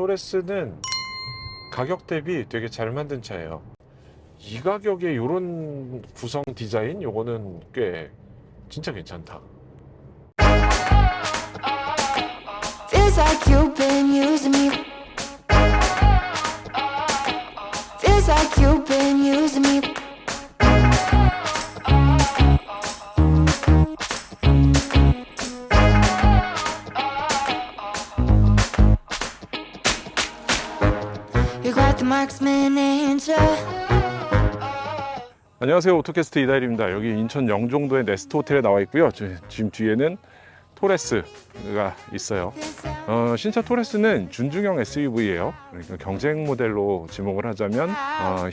토레스는 가격 대비 되게 잘 만든 차예요. 이 가격에 이런 구성 디자인 요거는 꽤 진짜 괜찮다. Feels like you've been using me. Feels like you've been using me. You're quite the marksman, ain't ya? 안녕하세요, 오토캐스트 이다일입니다. 여기 인천 영종도의 네스트 호텔에 나와 있고요. 지금 뒤에는 토레스가 있어요. 신차 토레스는 준중형 SUV예요. 그러니까 경쟁 모델로 지목을 하자면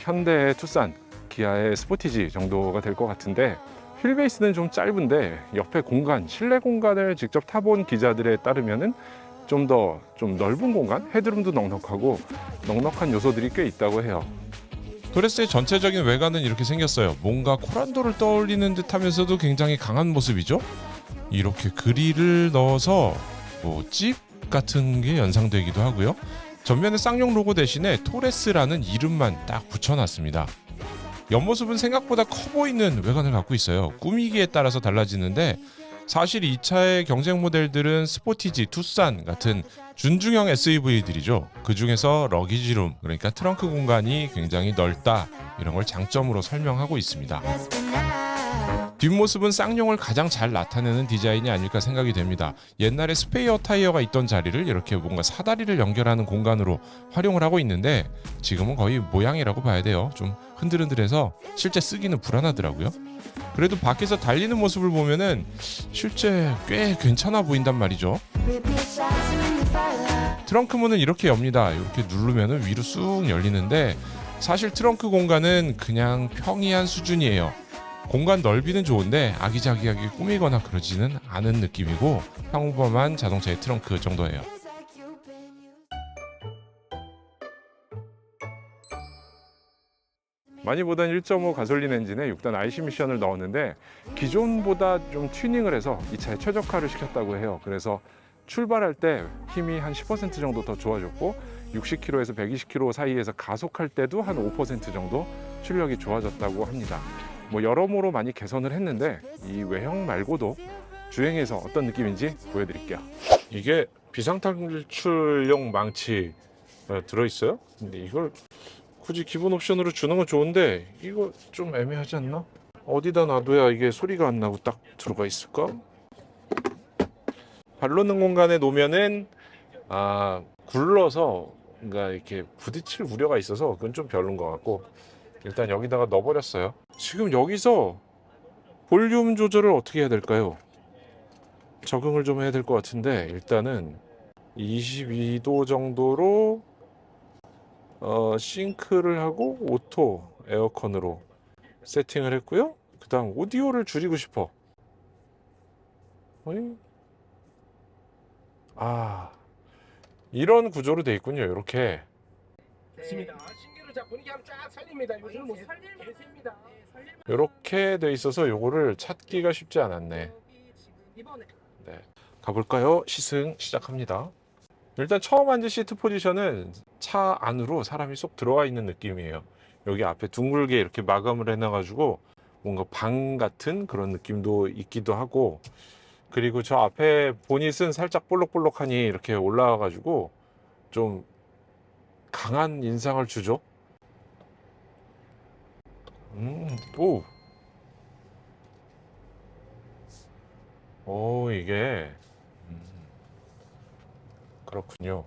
현대의 투싼, 기아의 스포티지 정도가 될 것 같은데, 휠베이스는 좀 짧은데 옆에 공간, 실내 공간을 직접 타본 기자들에 따르면은 좀 넓은 공간, 헤드룸도 넉넉하고 넉넉한 요소들이 꽤 있다고 해요. 토레스의 전체적인 외관은 이렇게 생겼어요. 뭔가 코란도를 떠올리는 듯 하면서도 굉장히 강한 모습이죠. 이렇게 그릴을 넣어서 집 같은 게 연상되기도 하고요. 전면에 쌍용 로고 대신에 토레스라는 이름만 딱 붙여놨습니다. 옆모습은 생각보다 커 보이는 외관을 갖고 있어요. 꾸미기에 따라서 달라지는데, 사실 이 차의 경쟁 모델들은 스포티지, 투싼 같은 준중형 SUV들이죠. 그 중에서 러기지룸, 그러니까 트렁크 공간이 굉장히 넓다, 이런 걸 장점으로 설명하고 있습니다. 뒷모습은 쌍용을 가장 잘 나타내는 디자인이 아닐까 생각이 됩니다. 옛날에 스페이어 타이어가 있던 자리를 이렇게 뭔가 사다리를 연결하는 공간으로 활용을 하고 있는데, 지금은 거의 모양이라고 봐야 돼요. 좀 흔들흔들해서 실제 쓰기는 불안하더라고요. 그래도 밖에서 달리는 모습을 보면은 실제 꽤 괜찮아 보인단 말이죠. 트렁크 문은 이렇게 엽니다. 이렇게 누르면은 위로 쑥 열리는데, 사실 트렁크 공간은 그냥 평이한 수준이에요. 공간 넓이는 좋은데 아기자기하게 꾸미거나 그러지는 않은 느낌이고, 평범한 자동차의 트렁크 정도예요. 많이 보던 1.5 가솔린 엔진에 6단 IC 미션을 넣었는데, 기존보다 좀 튜닝을 해서 이 차에 최적화를 시켰다고 해요. 그래서 출발할 때 힘이 한 10% 정도 더 좋아졌고, 60km에서 120km 사이에서 가속할 때도 한 5% 정도 출력이 좋아졌다고 합니다. 여러모로 많이 개선을 했는데, 이 외형 말고도 주행에서 어떤 느낌인지 보여드릴게요. 이게 비상탈출용 망치가 들어있어요. 근데 이걸 굳이 기본 옵션으로 주는 건 좋은데, 이거 좀 애매하지 않나? 어디다 놔둬야 이게 소리가 안 나고 딱 들어가 있을까? 발 놓는 공간에 놓으면은 굴러서 뭔가 이렇게 부딪힐 우려가 있어서 그건 좀 별론 것 같고, 일단 여기다가 넣어버렸어요. 지금 여기서 볼륨 조절을 어떻게 해야 될까요? 적응을 좀 해야 될 것 같은데, 일단은 22도 정도로 싱크를 하고 오토 에어컨으로 세팅을 했고요. 그 다음 오디오를 줄이고 싶어. 이런 구조로 돼 있군요. 이렇게 맞습니다. 신기루 자 분위기 한번 쫙 살립니다. 요즘 뭐 대세입니다. 이렇게 돼 있어서 요거를 찾기가 쉽지 않았네. 이번에 네, 가볼까요? 시승 시작합니다. 일단 처음 앉은 시트 포지션은 차 안으로 사람이 쏙 들어와 있는 느낌이에요. 여기 앞에 둥글게 이렇게 마감을 해놔가지고 뭔가 방 같은 그런 느낌도 있기도 하고, 그리고 저 앞에 보닛은 살짝 볼록볼록하니 이렇게 올라와가지고 좀 강한 인상을 주죠. 이게 그렇군요.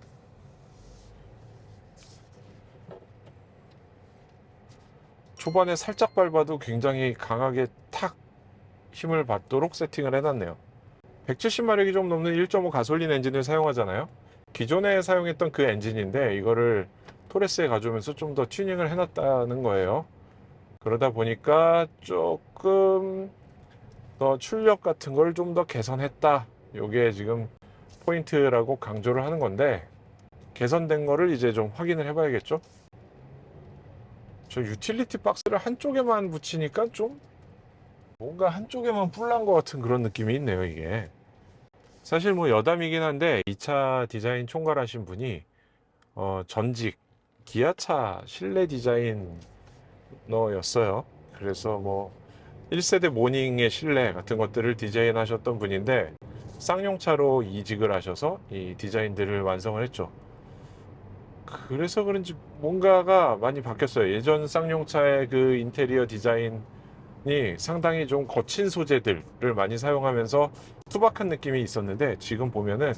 초반에 살짝 밟아도 굉장히 강하게 탁 힘을 받도록 세팅을 해놨네요. 170마력이 좀 넘는 1.5 가솔린 엔진을 사용하잖아요. 기존에 사용했던 그 엔진인데, 이거를 토레스에 가져오면서 좀 더 튜닝을 해놨다는 거예요. 그러다 보니까 조금 더 출력 같은 걸 좀 더 개선했다, 요게 지금 포인트라고 강조를 하는 건데, 개선된 거를 이제 좀 확인을 해봐야겠죠. 저 유틸리티 박스를 한쪽에만 붙이니까 좀 뭔가 한쪽에만 뿔난 것 같은 그런 느낌이 있네요. 이게 사실 여담이긴 한데, 이 차 디자인 총괄하신 분이 전직 기아차 실내 디자이너였어요. 그래서 뭐 1세대 모닝의 실내 같은 것들을 디자인하셨던 분인데 쌍용차로 이직을 하셔서 이 디자인들을 완성을 했죠. 그래서 그런지 뭔가가 많이 바뀌었어요. 예전 쌍용차의 그 인테리어 디자인이 상당히 좀 거친 소재들을 많이 사용하면서 투박한 느낌이 있었는데 지금 보면은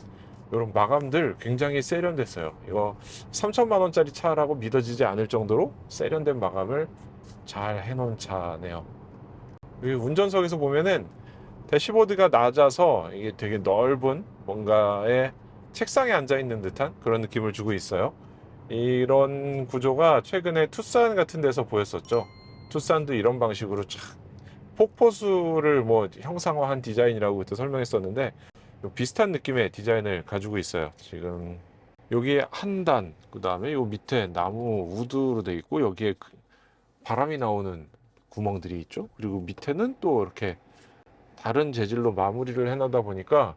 이런 마감들 굉장히 세련됐어요. 이거 3천만 원짜리 차라고 믿어지지 않을 정도로 세련된 마감을 잘 해놓은 차네요. 그리고 운전석에서 보면은 대시보드가 낮아서 이게 되게 넓은 뭔가의 책상에 앉아 있는 듯한 그런 느낌을 주고 있어요. 이런 구조가 최근에 투싼 같은 데서 보였었죠. 투싼도 이런 방식으로 쫙 폭포수를 뭐 형상화한 디자인이라고 그때 설명했었는데 비슷한 느낌의 디자인을 가지고 있어요. 지금 여기에 한 단, 그 다음에 요 밑에 나무 우드로 돼 있고 여기에 바람이 나오는 구멍들이 있죠. 그리고 밑에는 또 이렇게 다른 재질로 마무리를 해놓다 보니까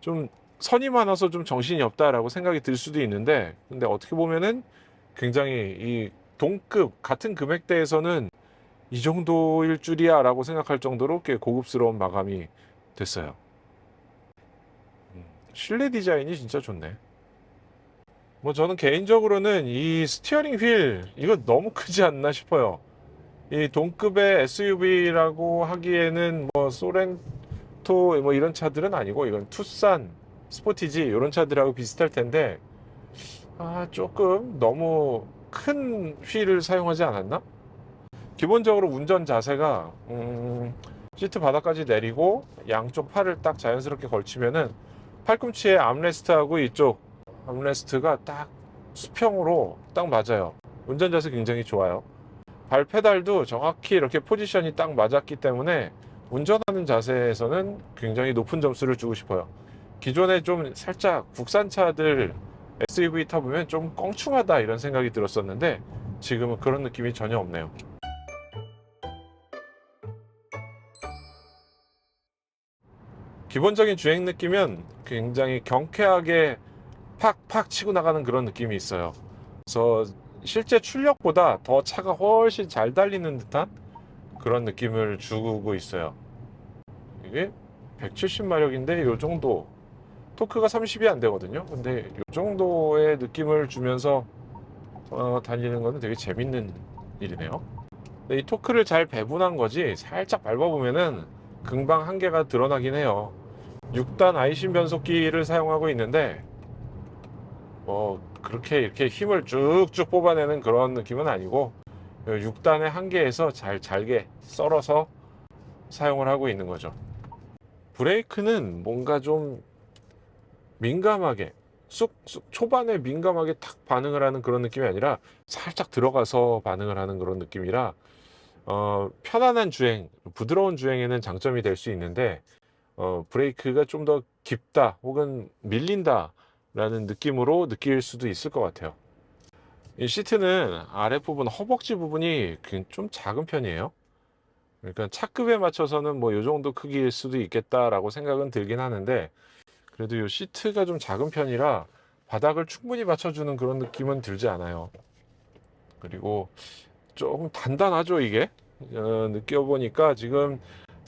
좀 선이 많아서 좀 정신이 없다라고 생각이 들 수도 있는데, 근데 어떻게 보면은 굉장히 이 동급 같은 금액대에서는 이 정도일 줄이야 라고 생각할 정도로 꽤 고급스러운 마감이 됐어요. 실내 디자인이 진짜 좋네. 뭐 저는 개인적으로는 이 스티어링 휠 이거 너무 크지 않나 싶어요. 이 동급의 SUV라고 하기에는 뭐 소렌토 뭐 이런 차들은 아니고 이건 투싼, 스포티지 이런 차들하고 비슷할 텐데 조금 너무 큰 휠을 사용하지 않았나? 기본적으로 운전 자세가 시트 바닥까지 내리고 양쪽 팔을 딱 자연스럽게 걸치면은 팔꿈치에 암레스트하고 이쪽 암레스트가 딱 수평으로 딱 맞아요. 운전 자세 굉장히 좋아요. 발 페달도 정확히 이렇게 포지션이 딱 맞았기 때문에 운전하는 자세에서는 굉장히 높은 점수를 주고 싶어요. 기존에 좀 살짝 국산차들 SUV 타보면 좀 껑충하다 이런 생각이 들었었는데 지금은 그런 느낌이 전혀 없네요. 기본적인 주행 느낌은 굉장히 경쾌하게 팍팍 치고 나가는 그런 느낌이 있어요. 그래서 실제 출력보다 더 차가 훨씬 잘 달리는 듯한 그런 느낌을 주고 있어요. 이게 170마력인데 요 정도 토크가 30이 안 되거든요. 근데 요 정도의 느낌을 주면서 달리는 거는 되게 재밌는 일이네요. 근데 이 토크를 잘 배분한 거지 살짝 밟아보면은 금방 한계가 드러나긴 해요. 6단 아이신 변속기를 사용하고 있는데 뭐 그렇게 이렇게 힘을 쭉쭉 뽑아내는 그런 느낌은 아니고 6단의 한계에서 잘게 썰어서 사용을 하고 있는 거죠. 브레이크는 뭔가 좀 민감하게 쑥쑥 초반에 민감하게 탁 반응을 하는 그런 느낌이 아니라 살짝 들어가서 반응을 하는 그런 느낌이라 편안한 주행, 부드러운 주행에는 장점이 될 수 있는데 브레이크가 좀 더 깊다 혹은 밀린다 라는 느낌으로 느낄 수도 있을 것 같아요. 이 시트는 아랫부분 허벅지 부분이 좀 작은 편이에요. 그러니까 차급에 맞춰서는 뭐 이 정도 크기일 수도 있겠다라고 생각은 들긴 하는데 그래도 이 시트가 좀 작은 편이라 바닥을 충분히 받쳐주는 그런 느낌은 들지 않아요. 그리고 조금 단단하죠 이게. 느껴보니까 지금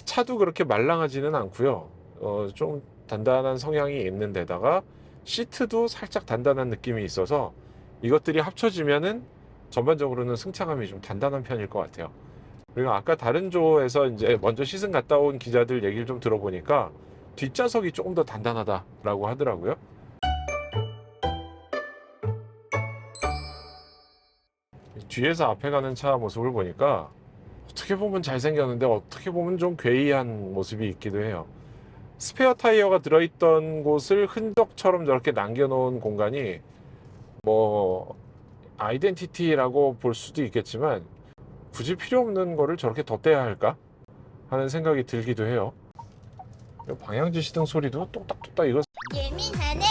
차도 그렇게 말랑하지는 않고요. 좀 단단한 성향이 있는 데다가 시트도 살짝 단단한 느낌이 있어서 이것들이 합쳐지면은 전반적으로는 승차감이 좀 단단한 편일 것 같아요. 그리고 아까 다른 조에서 이제 먼저 시승 갔다 온 기자들 얘기를 좀 들어보니까 뒷좌석이 조금 더 단단하다라고 하더라고요. 뒤에서 앞에 가는 차 모습을 보니까 어떻게 보면 잘생겼는데 어떻게 보면 좀 괴이한 모습이 있기도 해요. 스페어 타이어가 들어있던 곳을 흔적처럼 저렇게 남겨놓은 공간이 뭐 아이덴티티라고 볼 수도 있겠지만 굳이 필요 없는 거를 저렇게 덧대야 할까 하는 생각이 들기도 해요. 방향지 시등 소리도 똑딱똑딱 이거 예민하네.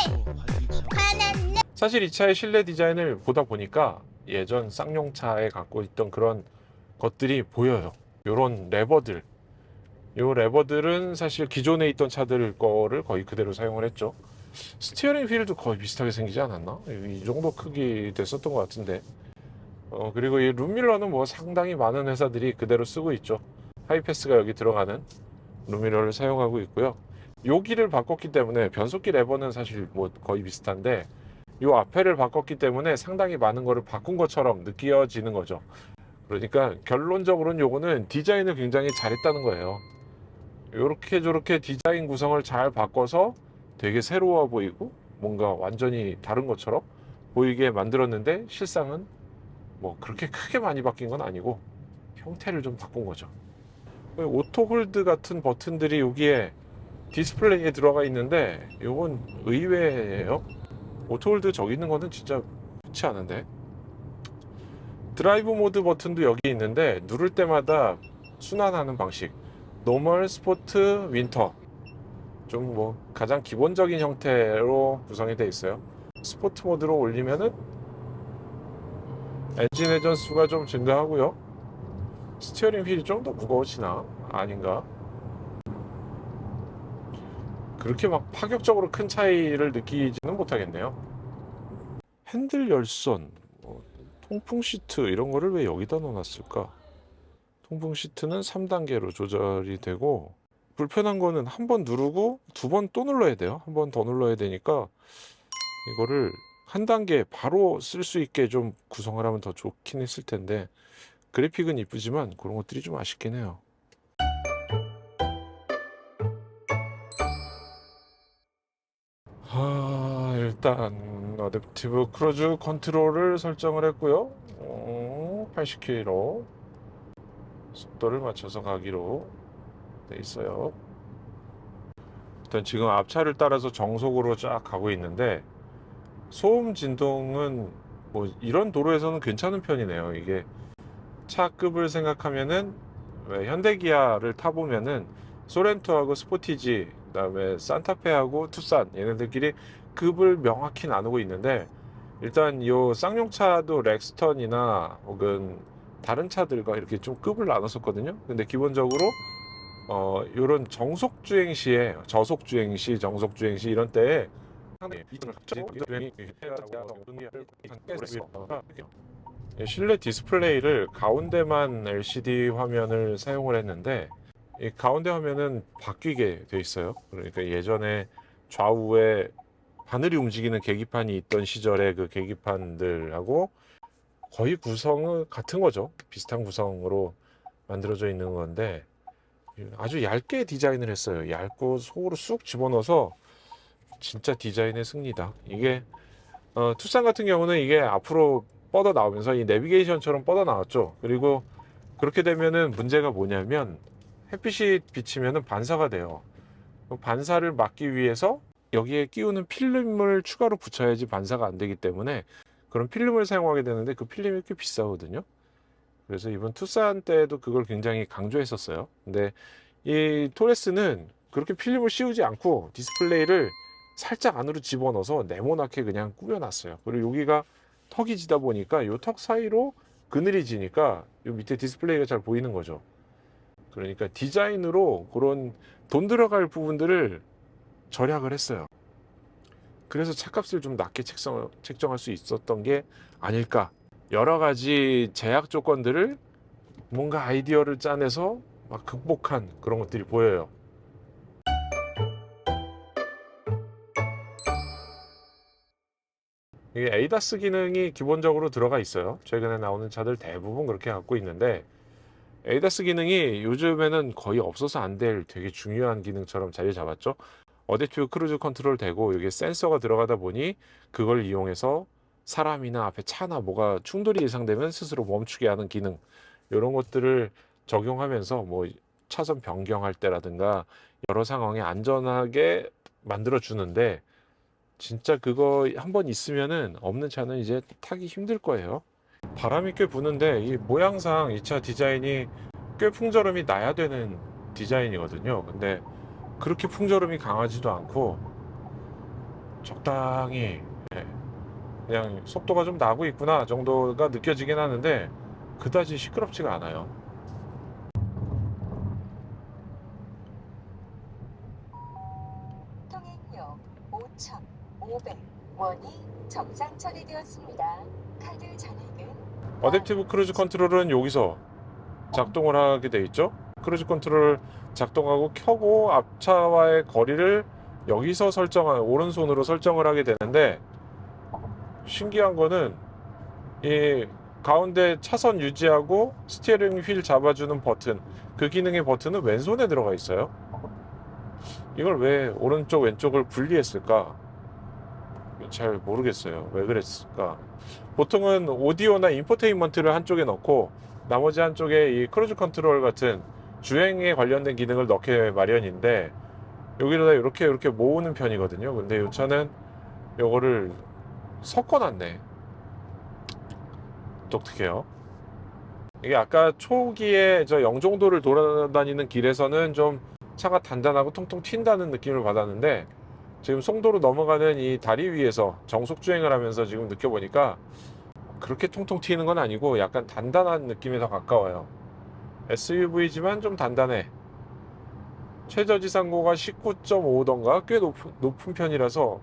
화났네. 사실 이 차의 실내 디자인을 보다 보니까 예전 쌍용차에 갖고 있던 그런 것들이 보여요. 요런 레버들, 요 레버들은 사실 기존에 있던 차들 거를 거의 그대로 사용을 했죠. 스티어링 휠도 거의 비슷하게 생기지 않았나? 이 정도 크기 됐었던 것 같은데. 그리고 이 룸밀러는 뭐 상당히 많은 회사들이 그대로 쓰고 있죠. 하이패스가 여기 들어가는 룸밀러를 사용하고 있고요. 여기를 바꿨기 때문에 변속기 레버는 사실 뭐 거의 비슷한데 이 앞에를 바꿨기 때문에 상당히 많은 거를 바꾼 것처럼 느껴지는 거죠. 그러니까 결론적으로는 요거는 디자인을 굉장히 잘했다는 거예요. 요렇게 저렇게 디자인 구성을 잘 바꿔서 되게 새로워 보이고 뭔가 완전히 다른 것처럼 보이게 만들었는데 실상은 뭐 그렇게 크게 많이 바뀐 건 아니고 형태를 좀 바꾼 거죠. 오토 홀드 같은 버튼들이 여기에 디스플레이에 들어가 있는데 요건 의외예요. 오토 홀드 저기 있는 거는 진짜 좋지 않은데. 드라이브 모드 버튼도 여기 있는데 누를 때마다 순환하는 방식, 노멀, 스포트, 윈터, 좀 뭐 가장 기본적인 형태로 구성이 되어 있어요. 스포트 모드로 올리면은 엔진 회전수가 좀 증가하고요. 스티어링 휠이 좀 더 무거워지나? 아닌가? 그렇게 막 파격적으로 큰 차이를 느끼지는 못하겠네요. 핸들 열선, 통풍 시트 이런 거를 왜 여기다 넣어놨을까? 통풍 시트는 3단계로 조절이 되고 불편한 거는 한 번 누르고 두 번 또 눌러야 돼요. 한 번 더 눌러야 되니까 이거를 한 단계 바로 쓸 수 있게 좀 구성을 하면 더 좋긴 했을 텐데 그래픽은 이쁘지만 그런 것들이 좀 아쉽긴 해요. 일단 어댑티브 크루즈 컨트롤을 설정을 했고요. 80km 속도를 맞춰서 가기로 돼 있어요. 일단 지금 앞차를 따라서 정속으로 쫙 가고 있는데 소음 진동은 뭐 이런 도로에서는 괜찮은 편이네요. 이게 차급을 생각하면은 왜 현대기아를 타보면은 소렌토하고 스포티지 그다음에 산타페하고 투싼 얘네들끼리 급을 명확히 나누고 있는데 일단 요 쌍용차도 렉스턴이나 혹은 다른 차들과 이렇게 좀 급을 나눴었거든요. 근데 기본적으로 요런 정속 주행 시에 저속 주행 시 정속 주행 시 이런 때에 실내 디스플레이를 가운데만 LCD 화면을 사용을 했는데 이 가운데 화면은 바뀌게 돼 있어요. 그러니까 예전에 좌우에 바늘이 움직이는 계기판이 있던 시절의 그 계기판들하고 거의 구성은 같은 거죠. 비슷한 구성으로 만들어져 있는 건데 아주 얇게 디자인을 했어요. 얇고 속으로 쑥 집어넣어서 진짜 디자인의 승리다. 이게 투싼 같은 경우는 이게 앞으로 뻗어 나오면서 이 내비게이션처럼 뻗어 나왔죠. 그리고 그렇게 되면은 문제가 뭐냐면 햇빛이 비치면은 반사가 돼요. 반사를 막기 위해서 여기에 끼우는 필름을 추가로 붙여야지 반사가 안 되기 때문에 그런 필름을 사용하게 되는데 그 필름이 꽤 비싸거든요. 그래서 이번 투싼 때도 그걸 굉장히 강조했었어요. 근데 이 토레스는 그렇게 필름을 씌우지 않고 디스플레이를 살짝 안으로 집어넣어서 네모나게 그냥 꾸며놨어요. 그리고 여기가 턱이 지다 보니까 이 턱 사이로 그늘이 지니까 이 밑에 디스플레이가 잘 보이는 거죠. 그러니까 디자인으로 그런 돈 들어갈 부분들을 절약을 했어요. 그래서 차값을 좀 낮게 책정할 수 있었던 게 아닐까. 여러 가지 제약 조건들을 뭔가 아이디어를 짜내서 막 극복한 그런 것들이 보여요. 이게 에이다스 기능이 기본적으로 들어가 있어요. 최근에 나오는 차들 대부분 그렇게 갖고 있는데 에이다스 기능이 요즘에는 거의 없어서 안 될 되게 중요한 기능처럼 자리 잡았죠. 어댑티브 크루즈 컨트롤 되고 이게 센서가 들어가다 보니 그걸 이용해서 사람이나 앞에 차나 뭐가 충돌이 예상되면 스스로 멈추게 하는 기능 이런 것들을 적용하면서 뭐 차선 변경할 때라든가 여러 상황에 안전하게 만들어 주는데 진짜 그거 한번 있으면은 없는 차는 이제 타기 힘들 거예요. 바람이 꽤 부는데 이 모양상 이 차 디자인이 꽤 풍절음이 나야 되는 디자인이거든요. 근데 그렇게 풍절음이 강하지도 않고 적당히 그냥 속도가 좀 나고 있구나 정도가 느껴지긴 하는데 그다지 시끄럽지가 않아요. 통행료 5,000 원이 정상 처리되었습니다. 카드 잔액은 어댑티브 크루즈 컨트롤은 여기서 작동을 하게 돼 있죠. 크루즈 컨트롤을 작동하고 켜고 앞차와의 거리를 여기서 오른손으로 설정을 하게 되는데, 신기한 거는 이 가운데 차선 유지하고 스티어링 휠 잡아주는 버튼, 그 기능의 버튼은 왼손에 들어가 있어요. 이걸 왜 오른쪽 왼쪽을 분리했을까? 잘 모르겠어요. 왜 그랬을까? 보통은 오디오나 인포테인먼트를 한쪽에 넣고 나머지 한쪽에 이 크루즈 컨트롤 같은 주행에 관련된 기능을 넣게 마련인데, 여기다 이렇게 모으는 편이거든요. 근데 이 차는 요거를 섞어놨네. 독특해요. 이게 아까 초기에 저 영종도를 돌아다니는 길에서는 좀 차가 단단하고 통통 튄다는 느낌을 받았는데, 지금 송도로 넘어가는 이 다리 위에서 정속 주행을 하면서 지금 느껴보니까 그렇게 통통 튀는 건 아니고 약간 단단한 느낌에 더 가까워요. SUV지만 좀 단단해. 최저지상고가 19.5던가 꽤 높은 편이라서,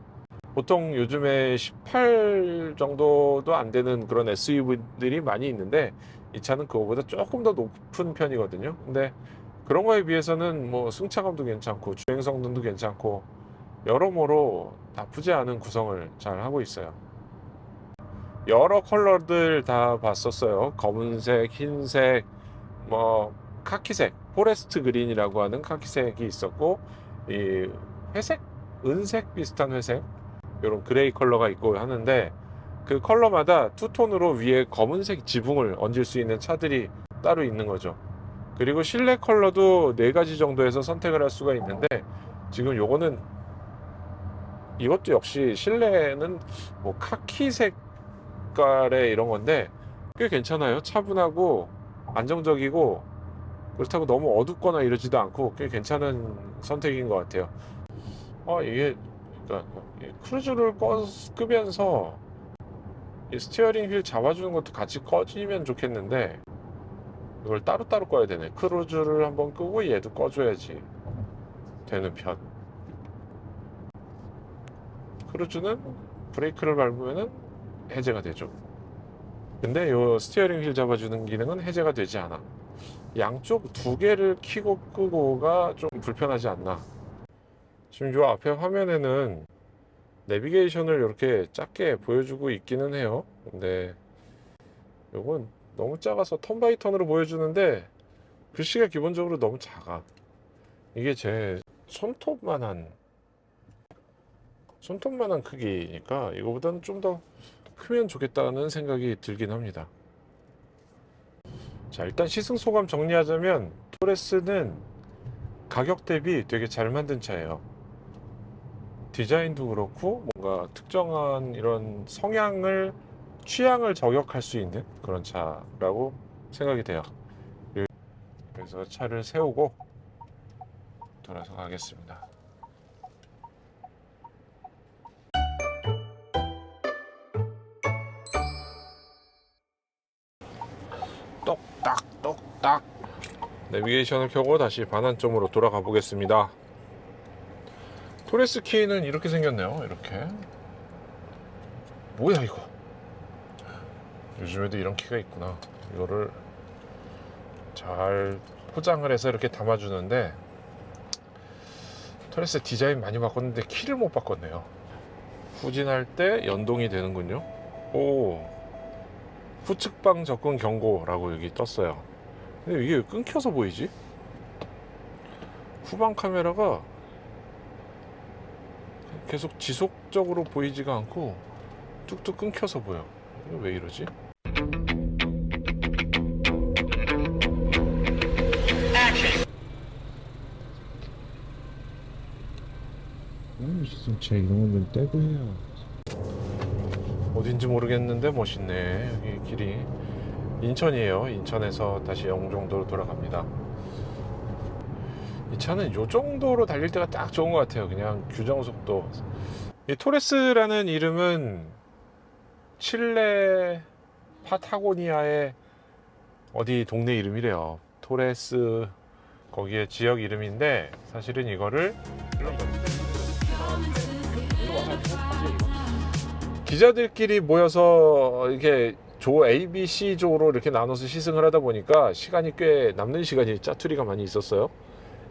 보통 요즘에 18 정도도 안 되는 그런 SUV들이 많이 있는데 이 차는 그거보다 조금 더 높은 편이거든요. 근데 그런 거에 비해서는 뭐 승차감도 괜찮고 주행 성능도 괜찮고 여러모로 나쁘지 않은 구성을 잘 하고 있어요. 여러 컬러들 다 봤었어요. 검은색, 흰색, 뭐 카키색, 포레스트 그린이라고 하는 카키색이 있었고, 이 회색, 은색 비슷한 회색, 이런 그레이 컬러가 있고 하는데, 그 컬러마다 투톤으로 위에 검은색 지붕을 얹을 수 있는 차들이 따로 있는 거죠. 그리고 실내 컬러도 4가지 정도에서 선택을 할 수가 있는데, 지금 요거는 이것도 역시 실내는 뭐 카키 색깔의 이런 건데 꽤 괜찮아요. 차분하고 안정적이고, 그렇다고 너무 어둡거나 이러지도 않고 꽤 괜찮은 선택인 것 같아요. 이게 그러니까 크루즈를 끄면서 이 스티어링 휠 잡아주는 것도 같이 꺼지면 좋겠는데 이걸 따로따로 꺼야 되네. 크루즈를 한번 끄고 얘도 꺼줘야지 되는 편. 크루즈는 브레이크를 밟으면 해제가 되죠. 근데 이 스티어링 휠 잡아주는 기능은 해제가 되지 않아. 양쪽 2개를 켜고 끄고가 좀 불편하지 않나. 지금 이 앞에 화면에는 내비게이션을 이렇게 작게 보여주고 있기는 해요. 근데 이건 너무 작아서 턴 바이 턴으로 보여주는데 글씨가 기본적으로 너무 작아. 이게 제 손톱만한 크기니까 이거보다는 좀 더 크면 좋겠다는 생각이 들긴 합니다. 자, 일단 시승 소감 정리하자면 토레스는 가격 대비 되게 잘 만든 차예요. 디자인도 그렇고 뭔가 특정한 이런 취향을 저격할 수 있는 그런 차라고 생각이 돼요. 그래서 차를 세우고 돌아서 가겠습니다. 똑딱 내비게이션을 켜고 다시 반환점으로 돌아가 보겠습니다. 토레스 키는 이렇게 생겼네요. 이렇게. 뭐야 이거? 요즘에도 이런 키가 있구나. 이거를 잘 포장을 해서 이렇게 담아주는데, 토레스 디자인 많이 바꿨는데 키를 못 바꿨네요. 후진할 때 연동이 되는군요. 오, 후측방 접근 경고라고 여기 떴어요. 근데 이게 왜 끊겨서 보이지? 후방 카메라가 계속 지속적으로 보이지가 않고 뚝뚝 끊겨서 보여. 이거 왜 이러지? 시승차 이런 건 좀 떼고 해요. 어딘지 모르겠는데 멋있네. 여기 길이 인천이에요. 인천에서 다시 영종도로 돌아갑니다. 이 차는 요 정도로 달릴 때가 딱 좋은 것 같아요. 그냥 규정 속도. 이 토레스라는 이름은 칠레 파타고니아의 어디 동네 이름이래요. 토레스 거기에 지역 이름인데, 사실은 이거를 기자들끼리 모여서 이렇게 조 A, B, C 조로 이렇게 나눠서 시승을 하다 보니까 시간이 꽤 남는 시간이 짜투리가 많이 있었어요.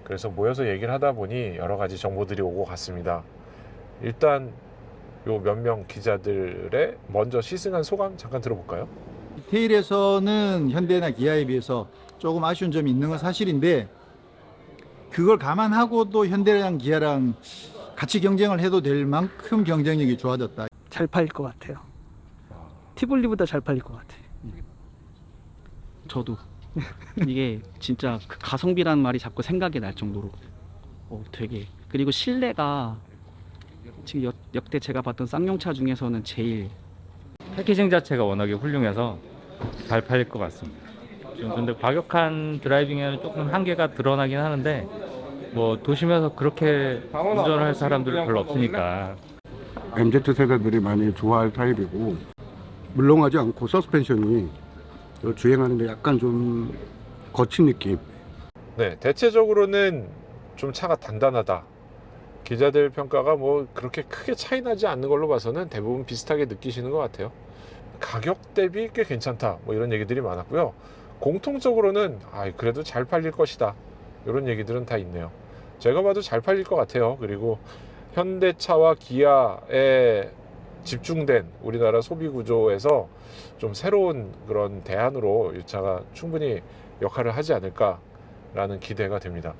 그래서 모여서 얘기를 하다 보니 여러 가지 정보들이 오고 갔습니다. 일단 요 몇 명 기자들의 먼저 시승한 소감 잠깐 들어볼까요? 디테일에서는 현대나 기아에 비해서 조금 아쉬운 점이 있는 건 사실인데, 그걸 감안하고도 현대랑 기아랑 같이 경쟁을 해도 될 만큼 경쟁력이 좋아졌다. 잘 팔릴 것 같아요. 티볼리보다 잘 팔릴 것 같아요. 저도 이게 진짜 그 가성비라는 말이 자꾸 생각이 날 정도로 되게, 그리고 실내가 지금 역대 제가 봤던 쌍용차 중에서는 제일 패키징 자체가 워낙에 훌륭해서 잘 팔릴 것 같습니다. 좀 근데 과격한 드라이빙에는 조금 한계가 드러나긴 하는데 뭐 도심에서 그렇게 운전을 할 사람들이 별로 없으니까. MZ 세대들이 많이 좋아할 타입이고, 물렁하지 않고 서스펜션이 주행하는데 약간 좀 거친 느낌. 네, 대체적으로는 좀 차가 단단하다. 기자들 평가가 뭐 그렇게 크게 차이 나지 않는 걸로 봐서는 대부분 비슷하게 느끼시는 것 같아요. 가격 대비 꽤 괜찮다. 뭐 이런 얘기들이 많았고요. 공통적으로는 그래도 잘 팔릴 것이다. 이런 얘기들은 다 있네요. 제가 봐도 잘 팔릴 것 같아요. 그리고 현대차와 기아에 집중된 우리나라 소비 구조에서 좀 새로운 그런 대안으로 이 차가 충분히 역할을 하지 않을까라는 기대가 됩니다.